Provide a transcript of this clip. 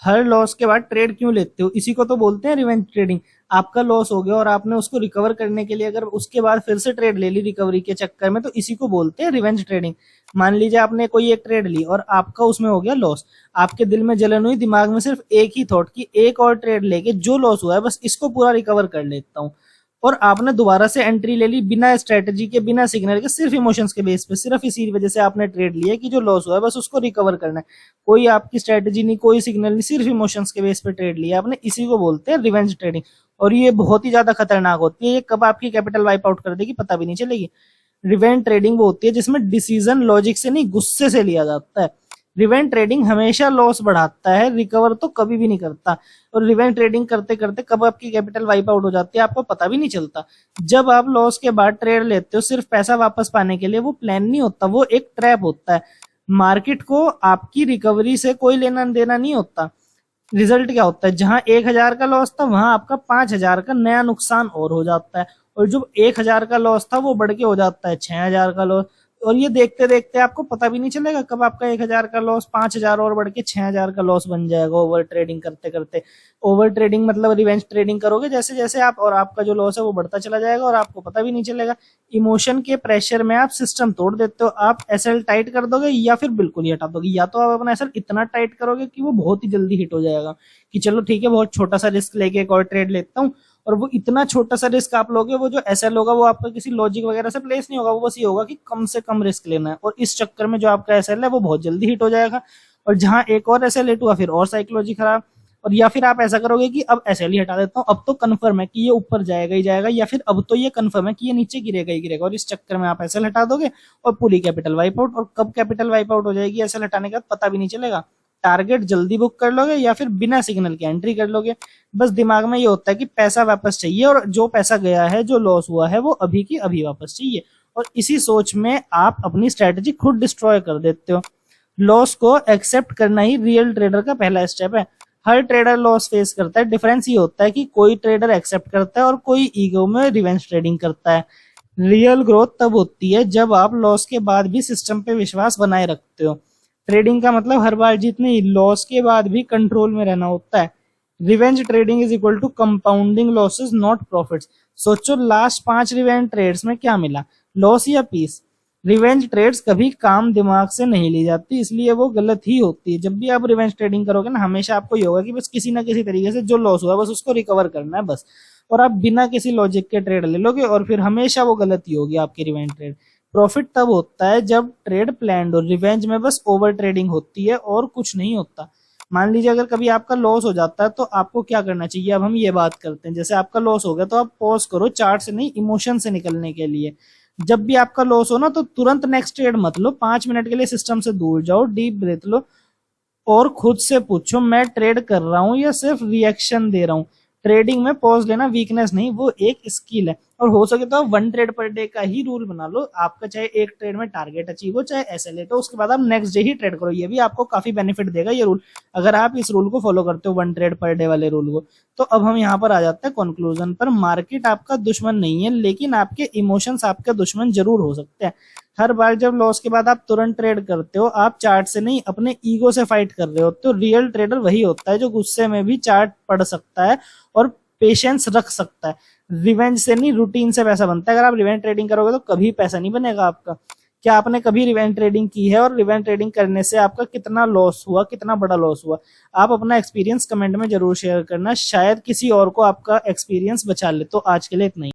हर loss के बाद trade क्यों लेते हो? इसी को तो बोलते हैं रिवेंज ट्रेडिंग। आपका लॉस हो गया और आपने उसको रिकवर करने के लिए अगर उसके बाद फिर से ट्रेड ले ली रिकवरी के चक्कर में, तो इसी को बोलते हैं रिवेंज ट्रेडिंग। मान लीजिए आपने कोई एक ट्रेड ली और आपका उसमें हो गया लॉस, आपके दिल में जलन हुई, दिमाग में सिर्फ एक ही थॉट कि एक और ट्रेड लेके जो लॉस हुआ है बस इसको पूरा रिकवर कर लेता हूँ, और आपने दोबारा से एंट्री ले ली बिना स्ट्रेटजी के, बिना सिग्नल के, सिर्फ इमोशंस के बेस पे। सिर्फ इसी वजह से आपने ट्रेड लिया कि जो लॉस हुआ है बस उसको रिकवर करना है। कोई आपकी स्ट्रेटजी नहीं, कोई सिग्नल नहीं, सिर्फ इमोशंस के बेस पे ट्रेड लिया आपने। इसी को बोलते हैं रिवेंज ट्रेडिंग। और ये बहुत ही ज्यादा खतरनाक होती है। ये कब आपकी कैपिटल वाइप आउट कर देगी पता भी नहीं चलेगी। रिवेंज ट्रेडिंग वो होती है जिसमें डिसीजन लॉजिक से नहीं, गुस्से से लिया जाता है। रिवेंज ट्रेडिंग हमेशा लॉस बढ़ाता है, रिकवर तो कभी भी नहीं करता। और रिवेंज ट्रेडिंग करते करते कब आपकी कैपिटल वाइप आउट हो जाती है आपको पता भी नहीं चलता। जब आप लॉस के बाद ट्रेड लेते हो सिर्फ पैसा वापस पाने के लिए, वो प्लान नहीं होता, वो एक ट्रैप होता है। मार्केट को आपकी रिकवरी से कोई लेना देना नहीं होता। रिजल्ट क्या होता है, जहां 1,000 का लॉस था वहां आपका 5,000 का नया नुकसान और हो जाता है। और जो 1,000 का लॉस था वो बढ़ के हो जाता है 6,000 का लॉस। और ये देखते देखते आपको पता भी नहीं चलेगा कब आपका 1,000 का लॉस 5,000 और बढ़ के 6,000 का लॉस बन जाएगा ओवर ट्रेडिंग करते करते। ओवर ट्रेडिंग मतलब रिवेंज ट्रेडिंग करोगे जैसे जैसे आप, और आपका जो लॉस है वो बढ़ता चला जाएगा और आपको पता भी नहीं चलेगा। इमोशन के प्रेशर में आप सिस्टम तोड़ देते हो। आप एसएल टाइट कर दोगे या फिर बिल्कुल ही हटा दोगे, या तो आप अपना एसएल इतना टाइट करोगे कि वो बहुत ही जल्दी हिट हो जाएगा कि चलो ठीक है बहुत छोटा सा रिस्क लेके एक और ट्रेड लेता हूँ। और वो इतना छोटा सा रिस्क आप लोगे, वो जो एसएल होगा वो आपका किसी लॉजिक वगैरह से प्लेस नहीं होगा, वो बस ये होगा कि कम से कम रिस्क लेना है। और इस चक्कर में जो आपका एसएल है वो बहुत जल्दी हिट हो जाएगा। और जहां एक और एसएल हिट हुआ फिर और साइकोलॉजी खराब। और या फिर आप ऐसा करोगे कि अब एसएल ही हटा देता हूँ, अब तो कंफर्म है कि ये ऊपर जाएगा ही जाएगा, या फिर अब तो ये कंफर्म है कि ये नीचे गिरेगा ही गिरेगा, और इस चक्कर में आप एसएल हटा दोगे और पूरी कैपिटल वाइप आउट। और कब कैपिटल वाइप आउट हो जाएगी एसएल हटाने के बाद पता भी नहीं चलेगा। टारगेट जल्दी बुक कर लोगे या फिर बिना सिग्नल के एंट्री कर लोगे। बस दिमाग में ये होता है कि पैसा वापस चाहिए, और जो पैसा गया है, जो लॉस हुआ है, वो अभी की अभी वापस चाहिए। और इसी सोच में आप अपनी स्ट्रेटजी खुद डिस्ट्रॉय कर देते हो। लॉस को एक्सेप्ट करना ही रियल ट्रेडर का पहला स्टेप है। हर ट्रेडर लॉस फेस करता है, डिफरेंस ये होता है कि कोई ट्रेडर एक्सेप्ट करता है और कोई ईगो में रिवेंज ट्रेडिंग करता है। रियल ग्रोथ तब होती है जब आप लॉस के बाद भी सिस्टम पे विश्वास बनाए रखते हो। ट्रेडिंग का मतलब हर बार जीतने, लॉस के बाद भी कंट्रोल में रहना होता है। Revenge trading is equal to compounding losses not profits. सोचो लास्ट 5 रिवेंज ट्रेड्स में क्या मिला, लॉस या पीस? रिवेंज ट्रेड्स कभी काम दिमाग से नहीं ली जाती, इसलिए वो गलत ही होती है। जब भी आप रिवेंज ट्रेडिंग करोगे ना, हमेशा आपको ये होगा कि बस किसी ना किसी तरीके से जो लॉस हुआ बस उसको रिकवर करना है बस। और आप बिना किसी लॉजिक के ट्रेड ले लोगे और फिर हमेशा वो गलती होगी आपकी रिवेंज ट्रेड। प्रॉफिट तब होता है जब ट्रेड प्लान्ड हो, रिवेंज में बस ओवर ट्रेडिंग होती है और कुछ नहीं होता। मान लीजिए अगर कभी आपका लॉस हो जाता है तो आपको क्या करना चाहिए, अब हम ये बात करते हैं। जैसे आपका लॉस हो गया तो आप पॉज करो, चार्ट से नहीं इमोशन से निकलने के लिए। जब भी आपका लॉस हो ना तो तुरंत नेक्स्ट ट्रेड मत लो, 5 मिनट के लिए सिस्टम से दूर जाओ, डीप ब्रेथ लो और खुद से पूछो मैं ट्रेड कर रहा हूं या सिर्फ रिएक्शन दे रहा हूं। ट्रेडिंग में पॉज लेना वीकनेस नहीं, वो एक स्किल है। और हो सके तो 1 ट्रेड पर डे का ही रूल बना लो। आपका चाहे एक ट्रेड में टारगेट अचीव हो चाहे एसएलए, तो उसके बाद आप नेक्स्ट डे ही ट्रेड करो। ये भी आपको काफी बेनिफिट देगा ये रूल, अगर आप इस रूल को फॉलो करते हो 1 ट्रेड पर डे वाले रूल को। तो अब हम यहाँ पर आ जाते हैं कंक्लूजन पर। मार्केट आपका दुश्मन नहीं है, लेकिन आपके इमोशंस आपके दुश्मन जरूर हो सकते हैं। हर बार जब लॉस के बाद आप तुरंत ट्रेड करते हो, आप चार्ट से नहीं अपने ईगो से फाइट कर रहे हो। तो रियल ट्रेडर वही होता है जो गुस्से में भी चार्ट पढ़ सकता है और पेशेंस रख सकता है। रिवेंज से नहीं, रूटीन से पैसा बनता है। अगर आप रिवेंज ट्रेडिंग करोगे तो कभी पैसा नहीं बनेगा आपका। क्या आपने कभी रिवेंज ट्रेडिंग की है और रिवेंज ट्रेडिंग करने से आपका कितना लॉस हुआ, कितना बड़ा लॉस हुआ? आप अपना एक्सपीरियंस कमेंट में जरूर शेयर करना, शायद किसी और को आपका एक्सपीरियंस बचा ले। तो आज के लिए इतना ही।